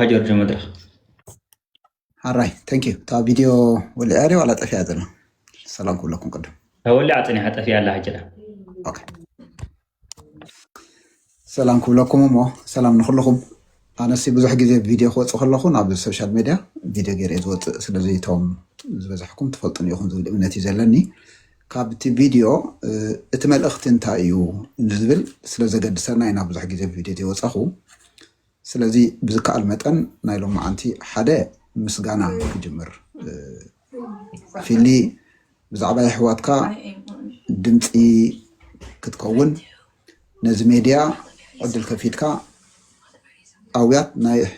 جورج مدرخ هاي ثانك يو تا فيديو ولا اري ولا طفي هذا السلام كلكم قدام هو اللي اعطيني حتى في الله هجره اوكي سلام كلكم مو سلام نخلكم انا سي بزح غزي فيديو خوص خلكم على السوشيال ميديا فيديو غير يزوت سلازي توم زبزحكم تفلطن يخون زول امنتي زلني كابتي فيديو اتمل اخت انتايو نزبل سلازي قدسنا انا بزح غزي فيديو يوصخو سلازي بزكال متن نايلو معنتي حدا مسغانا كجمر في اللي بزعبا حواتكا دمصي كتكون نز ميديا عدل كفيتكا اويات ناي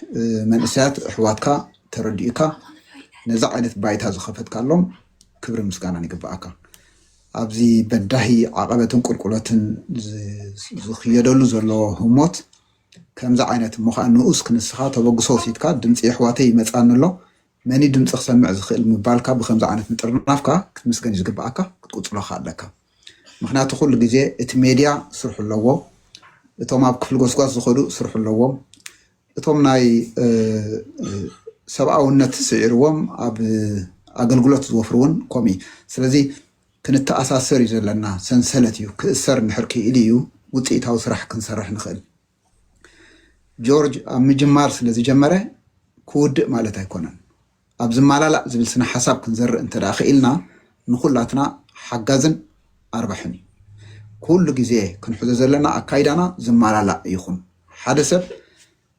منسات حواتكا ترديكا نزع عينت بايتا زخفتكا لهم كبر مسغانا نيغباكا ابزي بداهي عقبتن قلقلتن زخيدلو زلو هموت كمزا عينت مخا نؤس كنسخا تبغصو سيتكا دمصي حواتي يمصانلو ماني دمص خسمع زخيل مبالكا بخمزا عينت مطرنافكا كتمسكن يزغباكا كتقصلو خالكا مخناتو كل غزي ات ميديا سرحو لو اتوم اب كفل غسغاس زخدو سرحو لو اتوم ناي سبعاونت سعيروم اب اغلغلوت زوفرون كومي سلازي كنتاساسر يزلنا سنسلتيو كسر نحركي اليو وطيتاو سرح كنسرح نخل جورج مجمار سلازي جمره كود مالتا يكونن ابز مالالا زبل سنا حساب كنزر انت داخلنا نخلاتنا حجازن اربحني كل غزي كنحوز زلنا اكايدانا زمالالا يخون حدث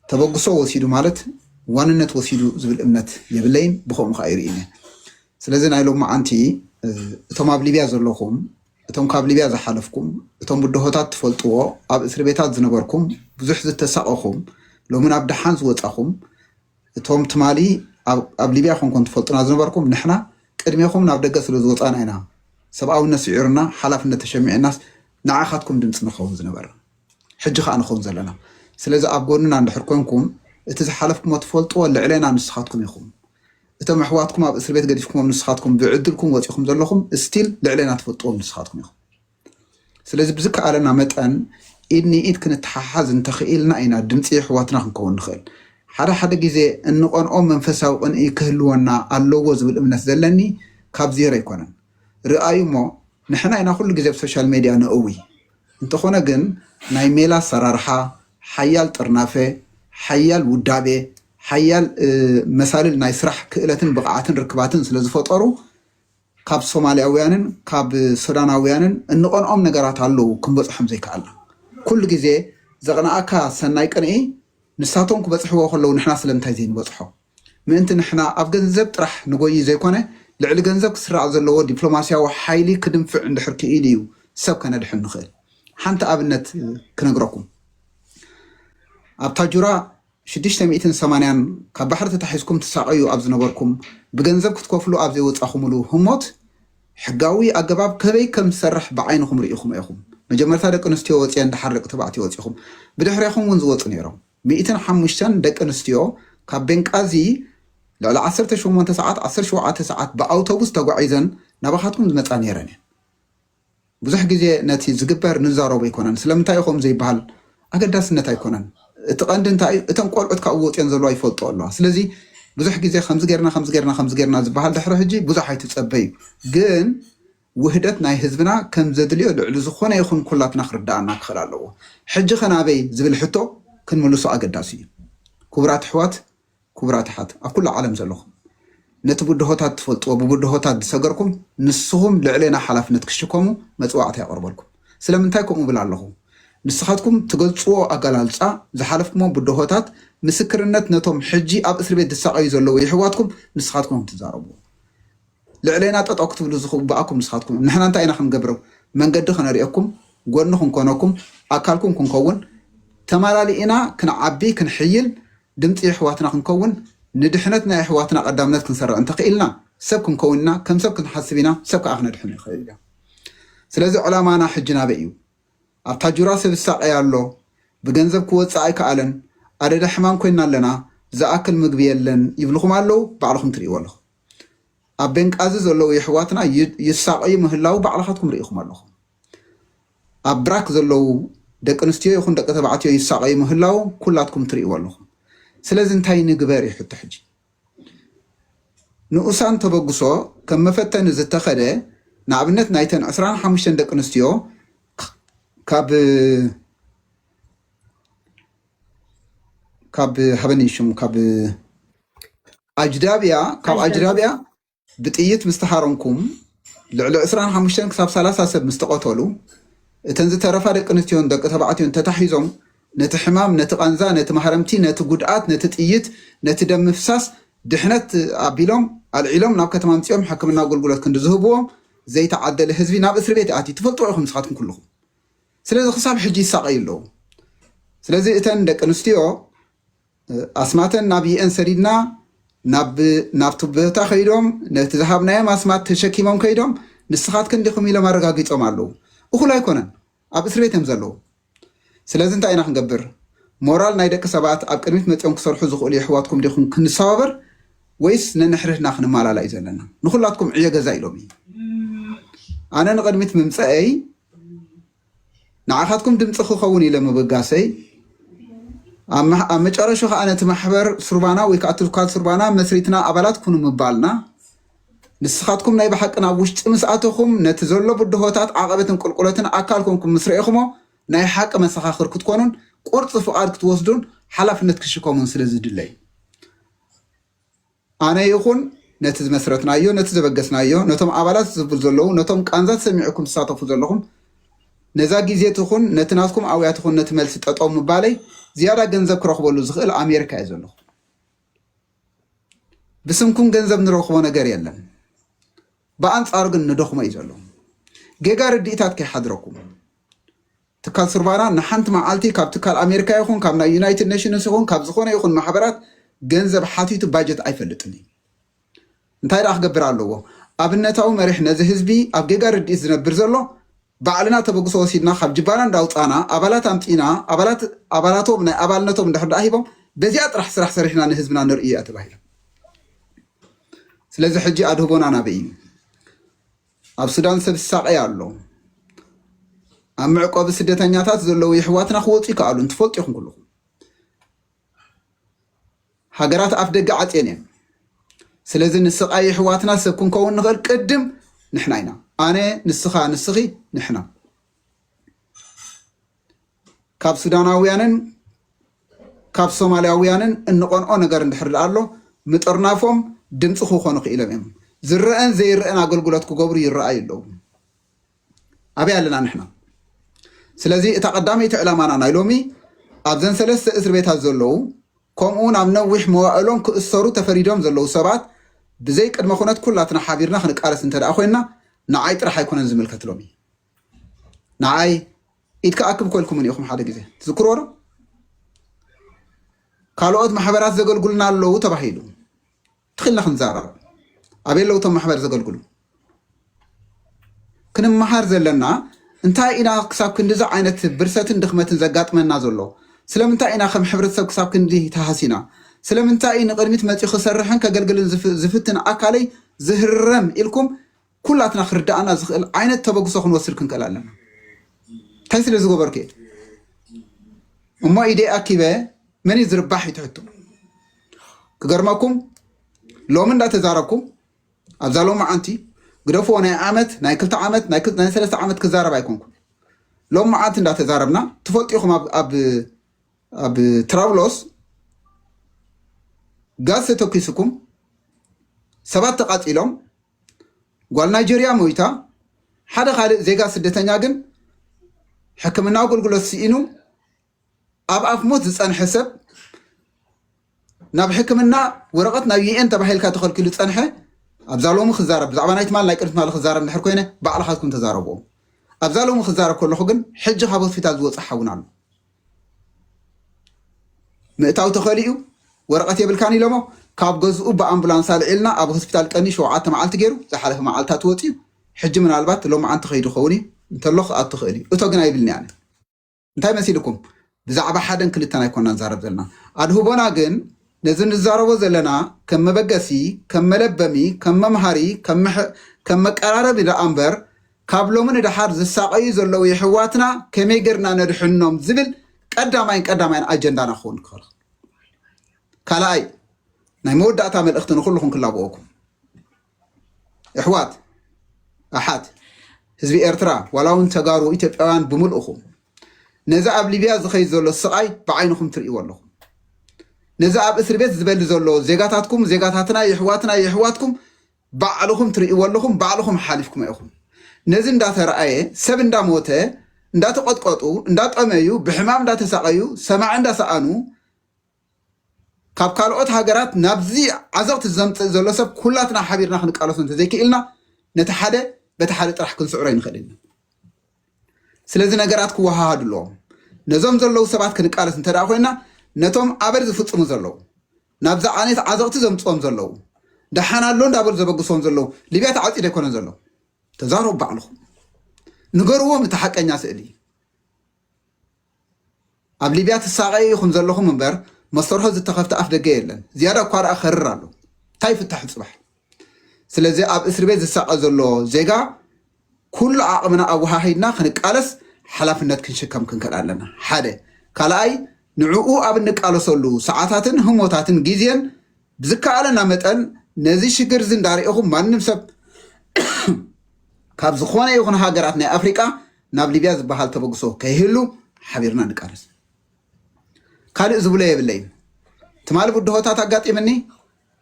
تبغصو وسيدو مالت واننت وسيدو زبل امنت يبلين بخوم خيرينه سلازي نايلو ما انتي اتوم ابليبيا زلوكم اتوم كابليبيا زحالفكم اتوم بدهوتات تفلطو اب اسر بيتات زنبركم بزح زتساقخم لو من ابد حنز وطاخم اتوم تمالي ابليبيا كنت تفلطنا زنبركم نحنا قدميكم ناب دغ سلو زوطانا اينا سبعاونا سعيرنا حلافነት تشمع الناس نعاخاتكم دمص نخون زنبر حج خا نخون زلنا سلازي اب غوننا ندحركمكم اتزحالفكم تفلطو لعلينا نسخاتكم يخون اتم حواتكم اب اسر بيت قديفكم نسخاتكم بعدلكم وطيكم زلكم ستيل لعلينا تفلطو نسخاتكم يخون سلازي بزك علينا متن إني إد كنت ححز انتخيلنا إنا دمتي حواتنا نكون نخيل حدا غزي انو ان منفساو ان يكهلونا اللوغو زبل امنت زلني كاب زيرا يكونن رأيمو نحنا إنا كل غزي بسوشيال ميديا نقوي انت خونا جن ناي ميلا سرارحا حيال طرنافه حيال ودابه حيال مسال ناي سرح كئلتن بقعاتن ركباتن سلازي فطرو كاب صومالياويانن كاب سوداناويانن انو ان نغرات አለው ክንበጽحም ዘይካአላ كل غزي زغناكا سناي قني نساتهم كبصحوا خلو نحنا سلمتاي زين بصحو منت نحنا اف ገንዘብ ጥራሕ ንጎይ ዘይኮነ ልዕሊ ገንዘብ ክስራዕ ዘለዎ ዲፕሎማሲያዊ ሓይሊ ክድንፍዕ እንድሕርኪ ኢልዩ ሰብ ከነድሕን ንኽእል ሓንቲ ኣብነት ክነግረኩም ኣብታ ጁራ 680 ካብ ባሕሪ ተታሒዝኩም ተሳቀዩ ኣብ ዝነበርኩም ብገንዘብ ክትከፍሉ ኣብ ዘይወጻኹምሉ ህሞት ሕጋዊ ኣገባብ ከበይ ከም ዝሰርሕ ብዓይንኩም ርኢኹም ኢኹም መጀመርታ ደቂ ኣንስትዮ ወፅየን ድሓርቅ ተባዕትዮ ወፅኹም ብድሕሪኹም እውን ዝወፁ ነይሮም 105 ደቂ ኣንስትዮ ካብ ቤንቃዚ ልዕሊ 18 ሰዓት 17 ሰዓት ብኣውቶቡስ ተጓዒዘን ናባኻትኩም ዝመፃ ነይረን ብዙሕ ግዜ ነቲ ዝግበር ንዛረቦ ይኮነን ስለምንታይ ኢኹም ዘይበሃል ኣገዳስነት ኣይኮነን እቲ ቀንዲ እንታይ እተን ቆልዑት ካብ ወፅየን ዘለዋ ይፈልጡ ኣለዋ ስለዚ ብዙሕ ግዜ ከምዚ ጌርና ዝበሃል ድሕሪ ሕጂ ብዙሕ ኣይትፀበዩ ግን ውህደት ናይ ህዝብና ከም ዘድልዮ ልዕሊ ዝኾነ ይኹን ኩላትና ክርዳእና ክኽእል ኣለዎ ሕጂ ኸናበይ ዝብል ሕቶ ክንምልሶ ኣገዳሲ እዩ ክቡራት ኣሕዋት ክቡራት ኣሓት ኣብ ኩሉ ዓለም ዘለኹም ነቲ ብድሆታት ትፈልጥዎ ብብድሆታት ዝሰገርኩም ንስኹም ልዕለና ሓላፍነት ክሽከሙ መፅዋዕቲ ያቀርበልኩም ስለምንታይ ከምኡ ብል ኣለኹ ንስኻትኩም ትገልፅዎ ኣገላልፃ ዝሓለፍኩሞ ብድሆታት ምስክርነት ነቶም ሕጂ ኣብ እስር ቤት ዝሰቃዩ ዘለዉ ይሕዋትኩም ንስኻትኩም ትዛረብዎ ልዕለና ጠጠው ክትብሉ ዝኽብኣኩም ንስኻትኩም ንሕና እንታይ ኢና ክንገብር መንገዲ ክነሪአኩም ጎኒ ክንኮነኩም ኣካልኩም ክንከውን ተማላሊኢና ክንዓቢ ክንሕይል ድምፂ ኣሕዋትና ክንከውን ንድሕነት ናይ ኣሕዋትና ቀዳምነት ክንሰርዕ እንተኽኢልና ሰብ ክንከውንና ከም ሰብ ክንሓስብ ኢና ሰብ ከዓ ክነድሕን ይኽእል እያ ስለዚ ዕላማና ሕጂ ናበይ እዩ ኣብታ ጁራ ሰብ ይሳቀይ ኣሎ ብገንዘብ ክወፅእ ኣይከኣለን ኣደዳ ሕማም ኮይና ኣለና ዝኣክል ምግቢ የለን ይብልኹም ኣለው ባዕልኹም ትርእይዎ ኣለኹም ኣብ ቤንቃዚ ዘለዉ ኣሕዋትና ይሳቀዩ ምህላው ባዕልኻትኩም ርኢኹም ኣለኹም ኣብ ብራክ ዘለዉ ደቂ ኣንስትዮ ይኹን ደቂ ተባዕትዮ ይሳቀዩ ምህላው ኩላትኩም ትርእይዎ ኣለኹም ስለዚ እንታይ ንግበር ይሕቶ ሕጂ ንኡሳን ተበግሶ ከም መፈተኒ ዝተኸደ ንኣብነት ናይተን 25 ደቂ ኣንስትዮ ካብ ሃበኒ ሽሙ ካብ ኣጅዳብያ ብጥይት ምስተሃረንኩም ልዕሊ 25 ክሳብ 30 ሰብ ምስተቐተሉ እተን ዝተረፋ ደቂ ኣንስትዮን ደቂ ተባዕትዮን ተታሒዞም ነቲ ሕማም ነቲ ቃንዛ ነቲ ማህረምቲ ነቲ ጉድኣት ነቲ ጥይት ነቲ ደም ምፍሳስ ድሕነት ኣቢሎም ኣልዒሎም ናብ ከተማ ምፅኦም ሕክምና ኣገልግሎት ክንዲ ዝህብዎም ዘይተዓደለ ህዝቢ ናብ እስር ቤት ኣትዩ ትፈልጥዎ ኢኹም ንስኻትኩም ኩልኹም ስለዚ ክሳብ ሕጂ ይሳቀዩ ኣለዉ ስለዚ እተን ደቂ ኣንስትዮ ኣስማተን ናብ ይአን ሰዲድና ናብቲ ቦታ ከይዶም ነቲ ዝሃብናዮም ኣስማት ተሸኪሞም ከይዶም ንስኻትክን ዲኹም ኢሎም ኣረጋጊፆም ኣለዉ እኹል ኣይኮነን ኣብ እስር ቤት እዮም ዘለዉ ስለዚ እንታይ ኢና ክንገብር ሞራል ናይ ደቂ ሰባት ኣብ ቅድሚት መፅኦም ክሰርሑ ዝኽእሉ ኣሕዋትኩም ዲኹም ክንሰባበር ወይስ ነንሕርህና ክንማላላ እዩ ዘለና ንኩላትኩም ዕዮ ገዛ ኢሎም እዩ ኣነ ንቅድሚት ምምፀአይ ንዓኻትኩም ድምፂ ክኸውን ኢለ ምብጋሰይ ኣብ መጨረሻ ከዓ ነቲ ማሕበር ሱርባና ወይ ከዓ ትካል ሱርባና መስሪትና ኣባላት ኩኑ ምባልና ንስኻትኩም ናይ ብሓቂ ናብ ውሽጢ ምስኣተኹም ነቲ ዘሎ ብድሆታት ዓቐበትን ቁልቁለትን ኣካል ኮንኩም ምስ ርኢኹሞ ናይ ሓቂ መሰኻኽር ክትኮኑን ቁርፂ ፍቓድ ክትወስዱን ሓላፍነት ክሽከሙን ስለ ዝድለይ ኣነ ይኹን ነቲ ዝመስረትናዮ ነቲ ዘበገስናዮ ነቶም ኣባላት ዝብል ዘለዉ ነቶም ቃንዛት ሰሚዕኩም ትሳተፉ ዘለኹም ነዛ ግዜትኹን ነቲ ናትኩም ኣውያትኹን ነቲ መልሲ ጠጠው ምባለይ ዝያዳ ገንዘብ ክረኽበሉ ዝኽእል ኣሜሪካ እየ ዘለኹ ብስምኩም ገንዘብ ንረኽቦ ነገር የለን ብኣንጻሩ ግን ንደኽሞ እዩ ዘሎ ጌጋ ርድኢታት ከይሓድረኩም ትካል ሱርባና ንሓንቲ መዓልቲ ካብ ትካል ኣሜሪካ ይኹን ካብ ናይ ዩናይትድ ኔሽንስ ይኹን ካብ ዝኾነ ይኹን ማሕበራት ገንዘብ ሓቲቱ ባጀት ኣይፈልጥን እንታይ ደኣ ክገብር ኣለዎ ኣብነታዊ መሪሕ ነዚ ህዝቢ ኣብ ጌጋ ርድኢት ዝነብር ዘሎ ባዕልና ተበግሶ ወሲድና ካብ ጅባና እንዳውፃና ኣባላት ኣምፂና ኣባላቶም ናይ ኣባልነቶም እንድሕር ደኣ ሂቦም በዚኣ ጥራሕ ስራሕ ሰሪሕና ንህዝብና ንርኢ እያ ተባሂሉ ስለዚ ሕጂ ኣድህቦና ናበይ እዩ ኣብ ሱዳን ሰብ ዝሳቀይ ኣሎ ኣብ ምዕቆቢ ስደተኛታት ዘለዉ ይሕዋትና ክወፁ ይከኣሉ እንትፈልጡ ኢኹም ኩልኹም ሃገራት ኣፍ ደገ ዓፅየን እየን ስለዚ ንስቃይ ይሕዋትና ሰብ ክንከውን ንኽእል ቅድም ንሕና ኢና ኣነ ንስኻ ንስኺ ንሕና ካብ ሱዳናውያንን ካብ ሶማልያውያንን እንቆንኦ ነገር እንድሕር ኣሎ ምጥርናፎም ድምፂ ክኾኑ ክኢሎም እዮም ዝረአን ዘይረአን ኣገልግሎት ክገብሩ ይረኣዩ ኣለዉ ኣበይ ኣለና ንሕና ስለዚ እታ ቀዳመይቲ ዕላማና ናይ ሎሚ ኣብዘን 3 እስር ቤታት ዘለዉ ከምኡውን ኣብ ነዊሕ መዋእሎም ክእሰሩ ተፈሪዶም ዘለዉ ሰባት ብዘይ ቅድመ ኩነት ኩላትና ሓቢርና ክንቃለስ እንተ ደኣ ኮይንና ንዓይ ጥራሕ ኣይኮነን ዝምልከት ሎሚ ንዓይ ኢድ ከኣክብ ኮልኩምን ኢኹም ሓደ ግዜ ትዝክርዎ ዶ ካልኦት ማሕበራት ዘገልግሉና ኣለዉ ተባሂሉ ትኽእልና ክንዛረብ ኣበይ ኣለዉ እቶም ማሕበር ዘገልግሉ ክንመሃር ዘለና እንታይ ኢና ክሳብ ክንዲዚ ዓይነት ብርሰትን ድኽመትን ዘጋጥመና ዘሎ ስለምንታይ ኢና ከም ሕብረተሰብ ክሳብ ክንዲ ተሃሲና ስለምንታይ ንቅድሚት መፂኡ ክሰርሕን ከገልግልን ዝፍትን ኣካለይ ዝህረም ኢልኩም ኩላትና ክርዳእና ዝኽእል ዓይነት ተበግሶ ክንወስድ ክንክእል ኣለና እንታይ ስለ ዝገበርኩ እሞ ኢደ ኣኪበ መን ዝርባሕ ይትሕቱ ክገርመኩም ሎሚ እንዳተዛረብኩም ኣብዛ ሎሚ ዓንቲ ግደፍዎ ናይ ዓመት ናይ 2 ዓመት ናይ 3 ዓመት ክዛረብ ኣይኮንኩም ሎሚ ዓንቲ እንዳተዛረብና ትፈልጡ ኢኹም ኣብ ትራብሎስ ጋዝ ተተኪስኩም ሰባት ተቃፂሎም ጓል ናይጀርያ ሞይታ ሓደ ካልእ ዜጋ ስደተኛ ግን ሕክምና ኣገልግሎት ሲኢኑ ኣብ ኣፍ ሞት ዝፀንሐ ሰብ ናብ ሕክምና ወረቐት ናብ ዩኤን ተባሂልካ ተኸልኪሉ ፀንሐ ኣብዛ ሎሚ ክዛረብ ብዛዕባ ናይ ትማል ናይ ቅድሚት ማል ክዛረብ እንድሕር ኮይነ ባዕልኻትኩም ተዛረብዎ ኣብዛ ሎሚ ክዛረብ ከለኹ ግን ሕጂ ካብ ሆስፒታል ዝወፅእ ሓውን ኣሎ ምእታው ተኸሊኡ ወረቐት የብልካን ኢሎሞ ካብ ገዝኡ ብኣምቡላንስ ኣልዒልና ኣብ ሆስፒታል ቀኒ 7 መዓልቲ ገይሩ ዝሓለፈ መዓልታት ወፂኡ ሕጂ ምናልባት ሎሚ ዓንቲ ከይዱ ኸውን እንተሎ ክኣቱ ክእል እዩ እቶ ግን ኣይብልኒ ኣነ እንታይ መሲልኩም ብዛዕባ ሓደን ክልተን ኣይኮንና ንዛረብ ዘለና ኣድህቦና ግን ነዚ ንዛረቦ ዘለና ከም መበገሲ ከም መለበሚ ከም መምሃሪ ከም መቀራረቢ ደኣ እምበር ካብ ሎሚ ንድሓር ዝሳቀዩ ዘለዉ ይሕዋትና ከመይ ጌርና ነድሕኖም ዝብል ቀዳማይን ኣጀንዳና ክኸውን ክኽእል ካልኣይ ናይ መወዳእታ መልእኽቲ ንኩልኩም ክላብኦኩም እሕዋት ኣሓት ህዝቢ ኤርትራ ዋላውን ተጋሩ ኢትዮጵያውያን ብምልእኹም ነዚ ኣብ ሊብያ ዝኸይድ ዘሎ ስቃይ ብዓይንኩም ትርእይዎ ኣለኹም ነዚ ኣብ እስር ቤት ዝበሊ ዘሎ ዜጋታትኩም ዜጋታትና የሕዋትኩም ባዕልኩም ትርእይዎ ኣለኹም ባዕልኩም ሓሊፍኩም ኢኹም ነዚ እንዳተረኣየ ሰብ እንዳሞተ እንዳተቆጥቆጡ እንዳጠመዩ ብሕማም እንዳተሳቀዩ ሰማዕ እንዳሰኣኑ ካብ ካልኦት ሃገራት ናብዚ ዓዘቕቲ ዘምፅእ ዘሎ ሰብ ኩላትና ሓቢርና ክንቃለሶ እንተዘይክኢልና ነቲ ሓደ በቲ ሓደ ጥራሕ ክንስዕሮ ይንኽእል ኢና ስለዚ ነገራት ክወሃሃዱ ኣለዎም ነዞም ዘለው ሰባት ክንቃለስ እንተደኣ ኮይና ነቶም ኣበድ ዝፍፅሙ ዘለው ናብዛ ዓነት ዓዘቕቲ ዘምፅኦም ዘለው ደሓናሎ እንዳበሉ ዘበግሶም ዘለው ሊብያ ተዓፂድ ኣይኮነን ዘሎ ተዛረቡ ባዕልኹም ንገርዎም እቲ ሓቀኛ ስእሊ ኣብ ሊብያ ትሳቀዩ ኢኹም ዘለኹም እምበር መሰርሖ ዝተኸፍተ ኣፍ ደገ የለን ዝያዳ እኳ ደኣ ኸርር ኣሎ እንታይ ፍታሕ ፅባሕ ስለዚ ኣብ እስር ቤት ዝሳቀ ዘሎ ዜጋ ኩሉ ዓቕምና ኣወሃሂድና ክንቃለስ ሓላፍነት ክንሽከም ክንክእል ኣለና ሓደ ካልኣይ ንዕኡ ኣብ እንቃለሰሉ ሰዓታትን ህሞታትን ግዜን ብዝከኣለና መጠን ነዚ ሽግር ዚ እንዳሪእኹም ማንም ሰብ ካብ ዝኾነ ይኹን ሃገራት ናይ ኣፍሪቃ ናብ ሊብያ ዝበሃል ተበግሶ ከይህሉ ሓቢርና ንቃለስ ካልእ ዝብሎ የብለይን ትማሊ ቡድሆታት ኣጋጢመኒ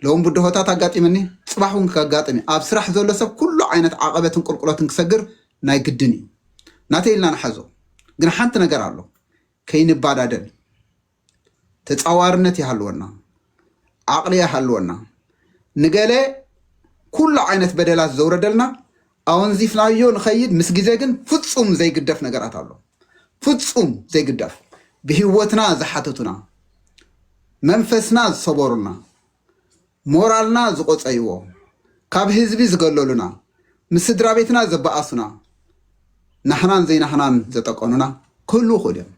ሎም ቡድሆታት ኣጋጢመኒ ፅባሕ እውን ከጋጥሚ ኣብ ስራሕ ዘሎ ሰብ ኩሉ ዓይነት ዓቐበትን ቁልቁሎትን ክሰግር ናይ ግድን እዩ ናተይ ኢልና ንሓዞ ግን ሓንቲ ነገር ኣሎ ከይንባዳደል ተፃዋርነት ይሃልወና ዓቕሊ ይሃልወና ንገለ ኩሉ ዓይነት በደላት ዘውረደልና ኣወንዚፍናዮ ንኸይድ ምስ ግዜ ግን ፍፁም ዘይግደፍ ነገራት ኣሎ ፍፁም ዘይግደፍ ብህይወትና ዝሓተቱና መንፈስና ዝሰበሩና ሞራልና ዝቆፀይዎ ካብ ህዝቢ ዝገለሉና ምስ ስድራ ቤትና ዘበኣሱና ናሕናን ዘይናሕናን ዘጠቀኑና ክህሉ ይኽእሉ እዮም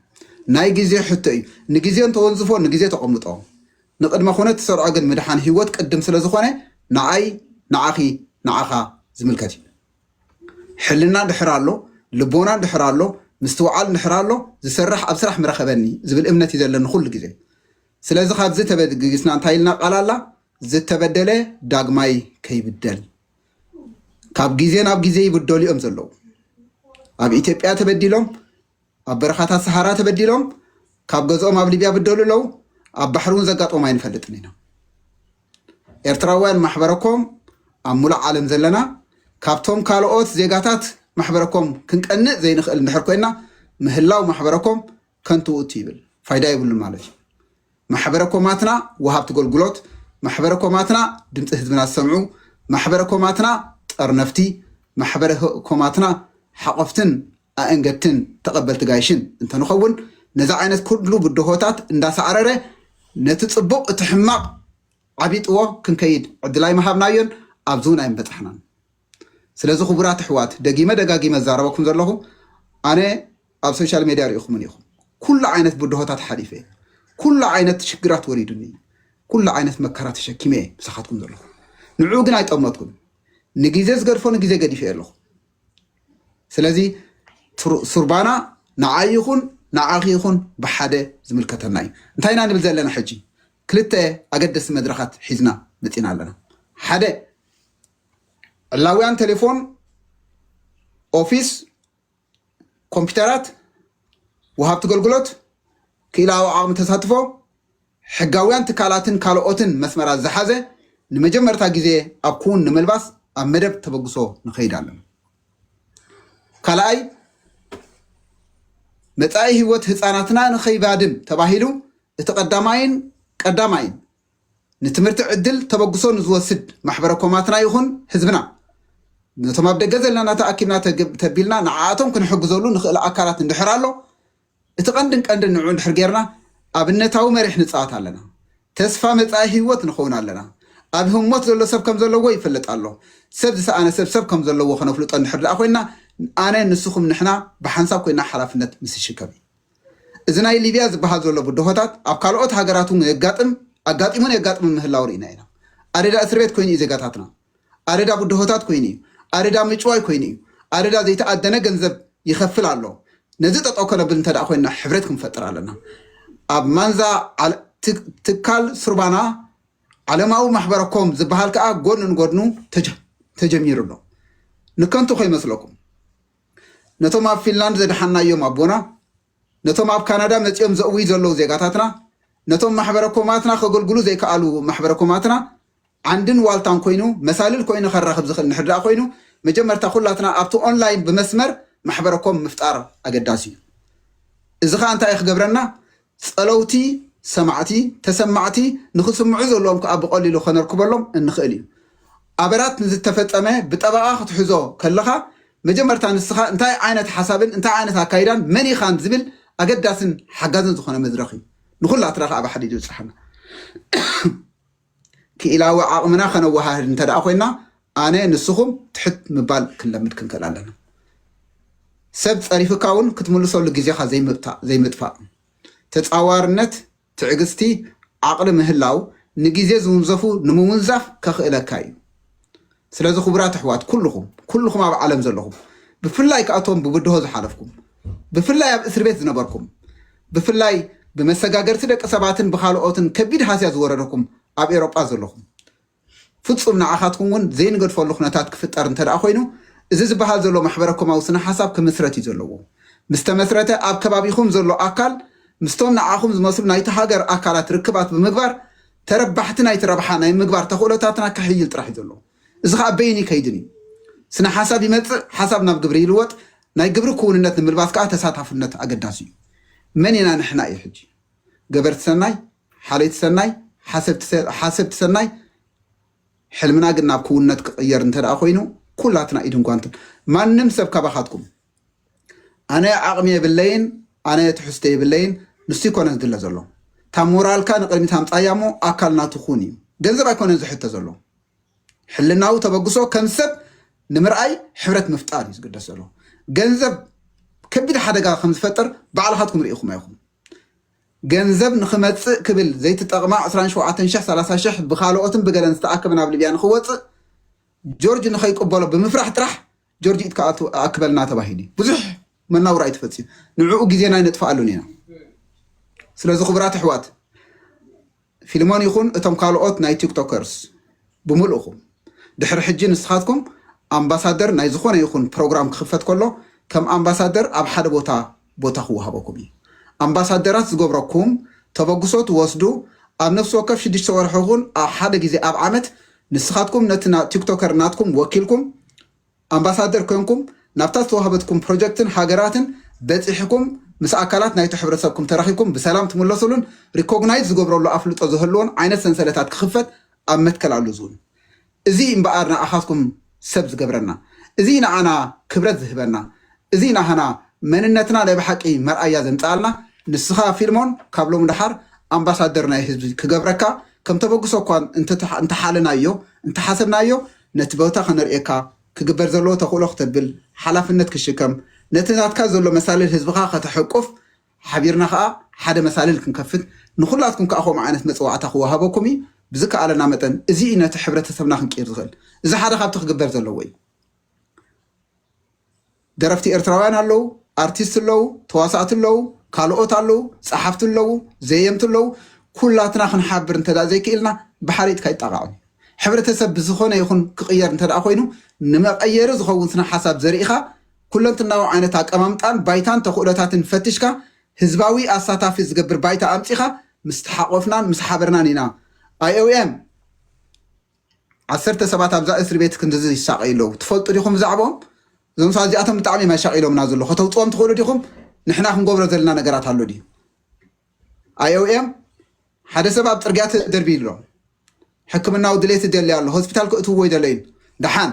ናይ ግዜ ሕቶ እዩ ንግዜ እንተወንዝፎ ንግዜ ተቐምጦ ንቅድመ ኩነት ዝሰርዖ ግን ምድሓን ህይወት ቅድም ስለ ዝኾነ ንዓይ ንዓኺ ንዓኻ ዝምልከት እዩ ሕልና ድሕር ኣሎ ልቦና ድሕር ኣሎ ምስትውዓል ድሕር ኣሎ ዝሰርሕ ኣብ ስራሕ ምረኸበኒ ዝብል እምነት እዩ ዘለኒ ኩሉ ግዜ ስለዚ ካብዚ ተበግስና እንታይ ኢልና ቃል ኣላ ዝተበደለ ዳግማይ ከይብደል ካብ ግዜ ናብ ግዜ ይብደሉ እዮም ዘለው ኣብ ኢትዮጵያ ተበዲሎም ኣብ በረኻታት ሰሃራ ተበዲሎም ካብ ገዝኦም ኣብ ሊብያ ብደሉ ኣለው ኣብ ባሕሪ እውን ዘጋጥሞም ኣይንፈልጥን ኢና ኤርትራውያን ማሕበረኮም ኣብ ሙሉእ ዓለም ዘለና ካብቶም ካልኦት ዜጋታት ማሕበረኮም ክንቀንእ ዘይንኽእል እንድሕር ኮይና ምህላው ማሕበረኮም ከንቱ ውእቱ ይብል ፋይዳ ይብሉ ማለት እዩ ማሕበረኮማትና ወሃብቲ ጎልግሎት ማሕበረኮማትና ድምፂ ህዝብና ዝሰምዑ ማሕበረኮማትና ጠርነፍቲ ማሕበረኮማትና ሓቆፍትን ኣእንገድትን ተቐበልቲ ጋይሽን እንተንኸውን ነዚ ዓይነት ኩሉ ብድሆታት እንዳሰዓረረ ነቲ ፅቡቅ እቲ ሕማቕ ዓቢጥዎ ክንከይድ ዕድላይ መሃብናዮን ኣብዚ እውን ኣይንበፅሕናን ስለዚ ክቡራት ኣሕዋት ደጋጊመ ዛረበኩም ዘለኹ ኣነ ኣብ ሶሻል ሚድያ ሪኢኹምን ኢኹም ኩሉ ዓይነት ብድሆታት ሓሊፈ ኩሉ ዓይነት ሽግራት ወሪዱኒ ኩሉ ዓይነት መከራ ተሸኪመ ብሳኻትኩም ዘለኹ ንዑ ግን ኣይጠመትኩም ንግዜ ዝገድፎ ንግዜ ገዲፈ ኣለኹ ስለዚ ሱርባና ንዓይ ይኹን ንዓኺ ይኹን ብሓደ ዝምልከተና እዩ እንታይ ኢና ንብል ዘለና ሕጂ ክልተ ኣገደስቲ መድረኻት ሒዝና መፂና ኣለና ሓደ ዕላውያን ቴሌፎን ኦፊስ ኮምፒውተራት ወሃብቲ ገልግሎት ክኢላዊ ዓቕሚ ተሳትፎ ሕጋውያን ትካላትን ካልኦትን መስመራት ዝሓዘ ንመጀመርታ ግዜ ኣብ ኩውን ንምልባስ ኣብ መደብ ተበግሶ ንኸይድ ኣለና ካልኣይ መጻኢ ህይወት ህፃናትና ንኸይባድም ተባሂሉ እቲ ቀዳማይን ንትምህርቲ ዕድል ተበግሶ ንዝወስድ ማሕበረኮማትና ይኹን ህዝብና ነቶም ኣብ ደገ ዘለና ተኣኪብና ተቢልና ንዓኣቶም ክንሕግዘሉ ንኽእል ኣካላት እንድሕር ኣሎ እቲ ቀንድን ንዑ እንድሕር ጌርና ኣብነታዊ መሪሕ ንፃወት ኣለና ተስፋ መጻኢ ህይወት ንኸውን ኣለና ኣብ ህሞት ዘሎ ሰብ ከም ዘለዎ ይፍለጥ ኣሎ ሰብ ዝሰኣነ ሰብ ከም ዘለዎ ክነፍልጦ እንድሕር ደኣ ኮይና ኣነ ንስኹም ንሕና ብሓንሳብ ኮይና ሓላፍነት ምስ ይሽከም እዚ ናይ ሊብያ ዝበሃል ዘሎ ብድሆታት ኣብ ካልኦት ሃገራት ኣጋጢሙን የጋጥምን ምህላው ርኢና ኢና ኣደዳ እስር ቤት ኮይኑ እዩ ዜጋታትና ኣደዳ ብድሆታት ኮይኑ እዩ ኣደዳ ምጭዋይ ኮይኑ እዩ ኣደዳ ዘይተኣደነ ገንዘብ ይኸፍል ኣሎ ነዚ ጠጠው ከነብል እንተደኣ ኮይና ሕብረት ክንፈጥር ኣለና ኣብ ማንዛ ትካል ስርባና ዓለማዊ ማሕበረኩም ዝበሃል ከዓ ጎንን ጎድኑ ተጀሚሩ ኣሎ ንከንቱ ከይመስለኩም ነቶም ኣብ ፊንላንድ ዘድሓናዮም ኣቦና ነቶም ኣብ ካናዳ መፅኦም ዘእውይ ዘለዉ ዜጋታትና ነቶም ማሕበረኩማትና ከገልግሉ ዘይከኣሉ ማሕበረኩማትና ዓንድን ዋልታን ኮይኑ መሳልል ኮይኑ ከራኽብ ዝኽእል ንሕድኣ ኮይኑ መጀመርታ ኩላትና ኣብቲ ኦንላይን ብመስመር ማሕበረኩም ምፍጣር ኣገዳሲ እዩ እዚ ከዓ እንታይ ክገብረና ፀለውቲ ሰማዕቲ ተሰማዕቲ ንክስምዑ ዘለዎም ከዓ ብቐሊሉ ከነርክበሎም እንኽእል እዩ ኣበራት ንዝተፈፀመ ብጠበቓ ክትሕዞ ከለኻ መጀመርታ ንስኻ እንታይ ዓይነት ሓሳብን እንታይ ዓይነት ኣካይዳን መን ኢኻን ዝብል ኣገዳስን ሓጋዝን ዝኾነ መድረኽ እዩ ንኩላትና ከዓ ብሓዲዱ ይፅሓና ክኢላዊ ዓቕምና ከነወሃህድ እንተደኣ ኮይና ኣነ ንስኹም ትሕት ምባል ክንለምድ ክንክእል ኣለና ሰብ ፀሪፍካ እውን ክትምልሰሉ ግዜኻ ዘይምጥፋእ ተፃዋርነት ትዕግስቲ ዓቕሊ ምህላው ንግዜ ዝውንዘፉ ንምውንዛፍ ከኽእለካ እዩ ስለዚ ክቡራት ኣሕዋት ኩልኹም ኣብ ዓለም ዘለኹም ብፍላይ ከኣቶም ብብድሆ ዝሓለፍኩም ብፍላይ ኣብ እስር ቤት ዝነበርኩም ብፍላይ ብመሰጋገርቲ ደቂ ሰባትን ብካልኦትን ከቢድ ሃስያ ዝወረደኩም ኣብ ኤሮጳ ዘለኹም ፍጹም ንዓኻትኩም እውን ዘይንገድፈሉ ኩነታት ክፍጠር እንተደኣ ኮይኑ እዚ ዝበሃል ዘሎ ማሕበረኩማዊ ስነ ሓሳብ ክምስረት እዩ ዘለዎ ምስ ተመስረተ ኣብ ከባቢኹም ዘሎ ኣካል ምስቶም ንዓኹም ዝመስሉ ናይቲ ሃገር ኣካላት ርክባት ብምግባር ተረባሕቲ ናይቲ ረብሓ ናይ ምግባር ተኽእሎታትና ክሕይል ጥራሕ እዩ ዘሎ እዚ ከዓ በይኒ ከይድን እዩ ስነ ሓሳብ ይመፅእ ሓሳብ ናብ ግብሪ ይልወጥ ናይ ግብሪ ክውንነት ንምልባስ ከዓ ተሳታፍነት ኣገዳሲ እዩ መን ኢና ንሕና እዩ ሕጂ ገበርቲ ሰናይ ሓለይቲ ሰናይ ሓሰብቲ ሰናይ ሕልምና ግን ናብ ክውንነት ክቕየር እንተደኣ ኮይኑ ኩላትና ኢድን ጓንትን ማንም ሰብ ካባኻትኩም ኣነ ዓቕሚ የብለይን ኣነ ትሕዝቶ የብለይን ንሱ ይኮነ ዝድለ ዘሎ እታ ሞራልካ ንቅድሚት ኣምፃያ እሞ ኣካልና ትኹን እዩ ገንዘብ ኣይኮነን ዝሕተ ዘሎ ሕልናዊ ተበግሶ ከም ሰብ ንምርኣይ ሕብረት ምፍጣር እዩ ዝግደስ ዘሎ ገንዘብ ከቢድ ሓደጋ ከም ዝፈጥር ባዕልኻትኩም ርኢኹም ኣይኹም ገንዘብ ንክመፅእ ክብል ዘይትጠቕማ 27,000 ብካልኦትን ብገለን ዝተኣከበ ናብ ሊብያ ንክወፅእ ጆርጅ ንኸይቅበሎ ብምፍራሕ ጥራሕ ጆርጅ ኢትካ ኣክበልና ተባሂሉ ብዙሕ መናውራ ኣይትፈፅዩ ንዕኡ ግዜና ይነጥፋኣሉን ኢና ስለዚ ክቡራት ኣሕዋት ፊልሞን ይኹን እቶም ካልኦት ናይ ቲክቶከርስ ብምልእኹም ድሕሪ ሕጂ ንስኻትኩም ኣምባሳደር ናይ ዝኾነ ይኹን ፕሮግራም ክኽፈት ከሎ ከም ኣምባሳደር ኣብ ሓደ ቦታ ክወሃበኩም እዩ ኣምባሳደራት ዝገብረኩም ተበግሶ ትወስዱ ኣብ ነፍሲ ወከፍ 6 ወርሒ ይኹን ኣብ ሓደ ግዜ ኣብ ዓመት ንስኻትኩም ነቲ ቲክቶከር ናትኩም ወኪልኩም ኣምባሳደር ኮይንኩም ናብታ ዝተዋሃበትኩም ፕሮጀክትን ሃገራትን በፂሕኩም ምስ ኣካላት ናይቲ ሕብረተሰብኩም ተራኺብኩም ብሰላም ትምለሱሉን ሪኮግናይዝ ዝገብረሉ ኣፍልጦ ዝህልዎን ዓይነት ሰንሰለታት ክኽፈት ኣብ መትከል ኣሉ ዝውን እዚ እምበኣር ንኣኻትኩም ሰብ ዝገብረና እዚ ንዓና ክብረት ዝህበና እዚ ናሃና መንነትና ናይ ብሓቂ መርኣያ ዘምፃኣልና ንስኻ ፊልሞን ካብ ሎም ድሓር ኣምባሳደር ናይ ህዝቢ ክገብረካ ከም ተበግሶ እኳ እንተሓለናዮ እንተሓሰብናዮ ነቲ ቦታ ከነርእየካ ክግበር ዘለዎ ተኽእሎ ክተብል ሓላፍነት ክሽከም ነቲ ናትካ ዘሎ መሳልል ህዝብኻ ከተሐቁፍ ሓቢርና ከዓ ሓደ መሳልል ክንከፍት ንኩላትኩም ከዓ ከምኡ ዓይነት መፅዋዕታ ክወሃበኩም እዩ ብዝከኣለና መጠን እዚ ነቲ ሕብረተሰብና ክንቅይር ዝኽእል እዚ ሓደ ካብቲ ክግበር ዘለዎ እዩ ደረፍቲ ኤርትራውያን ኣለው ኣርቲስት ኣለው ተዋሳእቲ ኣለው ካልኦት ኣለው ፀሓፍቲ ኣለው ዘየምቲ ኣለው ኩላትና ክንሓብር እንተዳ ዘይክኢልና ብሓሪጥካ ይጠቃዑ ሕብረተሰብ ብዝኾነ ይኹን ክቕየር እንተዳ ኮይኑ ንመቐየሪ ዝኸውን ስነ ሓሳብ ዘርኢኻ ኩለንትናዊ ዓይነት ኣቀማምጣን ባይታን ተኽእሎታትን ፈትሽካ ህዝባዊ ኣሳታፊ ዝገብር ባይታ ኣምፂኻ ምስ ተሓቆፍናን ምስ ሓበርናን ኢና IOM 10 ሰባት ኣብዛ እስር ቤት ክንድዚ ይሳቀዩ ኣለው ትፈልጡ ዲኹም ብዛዕባኦም እዞም ሰባት እዚኣቶም ብጣዕሚ ማሻቂሎምና ዘሎ ከተውፅኦም ትኽእሉ ዲኹም ንሕና ክንገብሮ ዘለና ነገራት ኣሎ ድዩ IOM ሓደ ሰብ ኣብ ፅርግያ ተደርቢ ኢሎ ሕክምናዊ ድሌት ደልያ ኣሎ ሆስፒታል ክእትውዎ ይደለይን ድሓን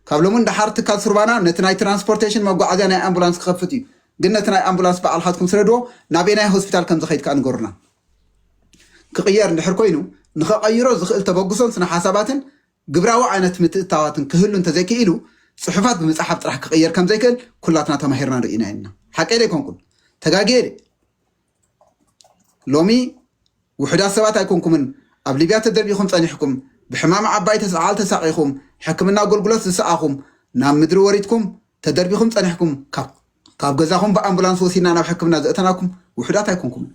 ካብ ሎምን ድሓር ትካል ስርባና ነቲ ናይ ትራንስፖርቴሽን መጓዓዝያ ናይ ኣምቡላንስ ክኸፍት እዩ ግን ነቲ ናይ ኣምቡላንስ በዓልኻትኩም ስለድዎ ናበይ ናይ ሆስፒታል ከም ዝኸይድካ ንገሩና ክቕየር እንድሕር ኮይኑ ንኸቐይሮ ዝኽእል ተበግሶን ስነ ሓሳባትን ግብራዊ ዓይነት ምትእታዋትን ክህሉ እንተዘይክኢሉ ፅሑፋት ብምፅሓፍ ጥራሕ ክቕየር ከም ዘይክእል ኩላትና ተማሂርና ንርኢና ኢና ሓቀይ ዘይኮንኩን ተጋጊየ ሎሚ ውሕዳት ሰባት ኣይኮንኩምን ኣብ ሊብያ ተደርቢኹም ፀኒሕኩም ብሕማም ዓባይ ተሰዓል ተሳቂኹም ሕክምና ኣገልግሎት ዝሰኣኹም ናብ ምድሪ ወሪድኩም ተደርቢኹም ፀኒሕኩም ካብ ገዛኹም ብኣምቡላንስ ወሲድና ናብ ሕክምና ዘእተናኩም ውሕዳት ኣይኮንኩም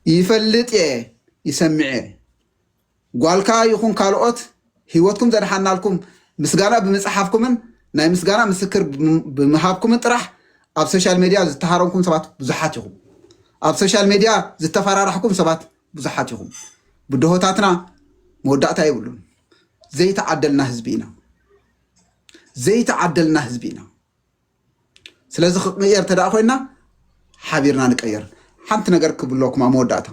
يفلت يسمع قالك يكون كالوت هيوتكم زرحنا لكم مسجانا بمصحفكم ناي مسجانا مسكر بمهابكم طرح اب سوشيال ميديا زتهارمكم سبات بزحاتكم اب سوشيال ميديا زتفرارحكم سبات بزحاتكم بدهوتاتنا مودعتا يبلون زي تعدلنا حزبينا ስለዚህ ክቅየር ተዳ ኮይና ሓቢርና ንቀየር ሓንቲ ነገር ክብለኩም መወዳእታ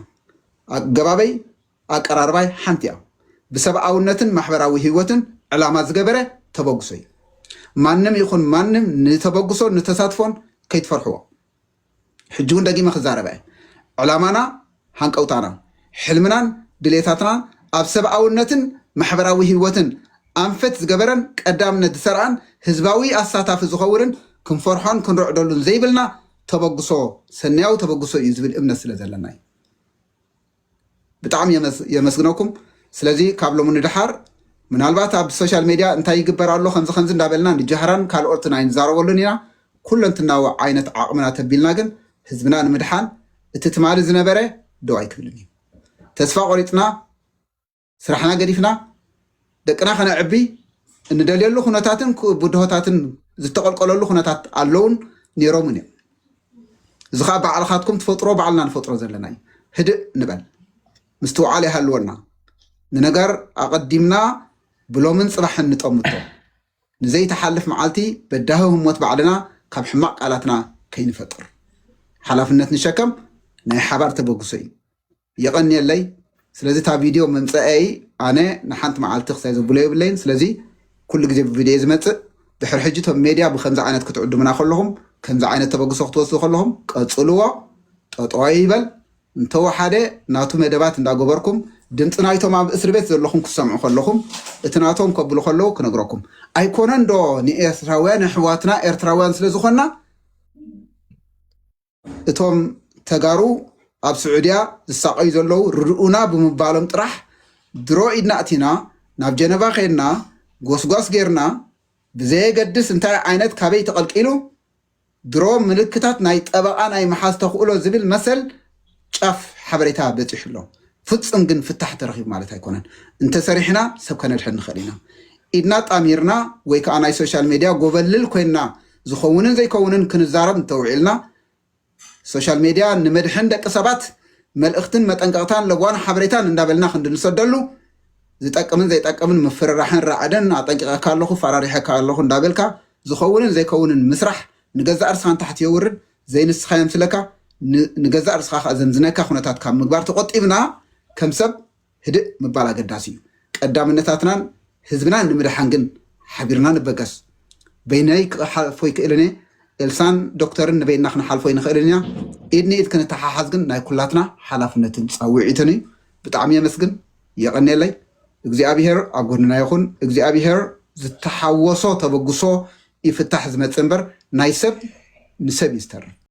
አገባበይ አቀራርባይ ሓንቲያ ብሰብአውነትን ማሕበራዊ ህይወትን ዕላማ ዝገበረ ተበግሶይ ማንም ይኹን ማንም ንተበግሶ ንተሳትፎን ከይትፈርሕዎ ሕጂውን ደጊመ ክዛረበ ዕላማና ሃንቀውታና ሕልምናን ድሌታትና ኣብ ሰብአውነትን ማሕበራዊ ህይወትን አንፈት ዝገበረን ቀዳምነት ዝሰርዓን ህዝባዊ አሳታፊ ዝኸውርን ክንፈርሖን ክንረዕደሉን ዘይብልና ተበግሶ ሰናያው ተበግሶ ይዝብል እምነት ስለዘለና ብጣዕሚ የመስግነኩም ስለዚህ ካብሎም ንድሓር ምናልባት ኣብ ሶሻል ሚዲያ እንታይ ይግበር ኣሎ ከምዚ እንዳበልና ንጀህራን ካልኦርትና ይንዛረበሉን ኢና ኩለንትናው ዓይነት ዓቕምና ተቢልና ግን ህዝብና ንምድሓን እቲ ትማሊ ዝነበረ ደው ኣይክብልን ተስፋ ቆሪጥና ስራሕና ገዲፍና ደቅና ከነዕቢ እንደልየሉ ኩነታትን ብድሆታትን ዝተቀልቀለሉ ኩነታት ኣለውን ነይሮምን እዮም ዝኻ ባዕልኻትኩም ትፈጥሮ ባዕልና ንፈጥሮ ዘለና ህድእ ንበል ምስትውዓል ይሃልወና ንነገር ኣቐዲምና ብሎምን ፅባሕን ንጠምቶ ንዘይተሓልፍ መዓልቲ በዳህ ህሞት ባዕልና ካብ ሕማቅ ቃላትና ከይንፈጥር ሓላፍነት ንሸከም ናይ ሓባር ተበግሶ እዩ የቐኒየለይ ስለዚ ታ ቪድዮ መምፅአይ ኣነ ንሓንቲ መዓልቲ ክሳይ ዘብሎ የብለይን ስለዚ ኩሉ ግዜ ብቪድዮ ዝመፅእ ድሕሪ ሕጂ ቶም ሜድያ ብከምዚ ዓይነት ክትዕድሙና ከለኹም ከምዚ ዓይነት ተበግሶ ክትወስዱ ከለኹም ቀፅልዎ ጠጠዋ ይበል እንተወሓደ ናቱ መደባት እንዳገበርኩም ድምፂ ናይቶም ኣብ እስር ቤት ዘለኹም ክሰምዑ ከለኹም እቲ ናቶም ከብሉ ከለዉ ክነግረኩም ኣይኮነን ዶ ንኤርትራውያን ኣሕዋትና ኤርትራውያን ስለዝኾና እቶም ተጋሩ ኣብ ስዑድያ ዝሳቀዩ ዘለዉ ርድኡና ብምባሎም ጥራሕ ድሮ ኢድና እቲና ናብ ጀነቫ ኸይድና ጎስጓስ ጌርና ብዘየገድስ እንታይ ዓይነት ካበይ ተቐልቂሉ ድሮ ምልክታት ናይ ጠበቃ ናይ መሓዝ ተኽእሎ ዝብል መሰል ጫፍ ሓበሬታ በፂሕሎ ፍፅም ግን ፍታሕ ተረኺቡ ማለት ኣይኮነን እንተሰሪሕና ሰብ ከነድሕን ንኽእል ኢና ኢድና ጣሚርና ወይ ከዓ ናይ ሶሻል ሚድያ ጎበልል ኮይና ዝኸውንን ዘይከውንን ክንዛረብ እንተውዒልና ሶሻል ሚድያ ንመድሕን ደቂ ሰባት መልእኽትን መጠንቀቕታን ለጓን ሓበሬታን እንዳበልና ክንድንሰደሉ ዝጠቅምን ዘይጠቅምን ምፍርራሕን ራዕደን አጠንቂቐካ ኣለኹ ፈራሪሕካ ኣለኹ እንዳበልካ ዝኸውንን ዘይከውንን ምስራሕ ንገዛእ ርስኻን ታሕቲ የውርድ ዘይንስኻ የምስለካ ንገዛእ ርስኻ ዘምዝነካ ኩነታት ካብ ምግባር ተቆጢብና ከም ሰብ ህድእ ምባል ኣገዳሲ እዩ ቀዳምነታትናን ህዝብናን ንምድሓን ግን ሓቢርና ንበገስ በይነይ ክሓልፎ ይክእልን ኤልሳን ዶክተርን ንበይና ክንሓልፎ ይንኽእልን ኢና ኢድኒ ኢድ ክንተሓሓዝ ግን ናይ ኩላትና ሓላፍነትን ፃውዒትን እዩ ብጣዕሚ የመስግን የቐኒየለይ እግዚአብሔር ኣብ ጎንና ይኹን እግዚአብሔር ዝተሓወሶ ተበግሶ ይፍታሕ ዝመፅእ እምበር ናይ ሰብ ንሰብ ይስተርፍ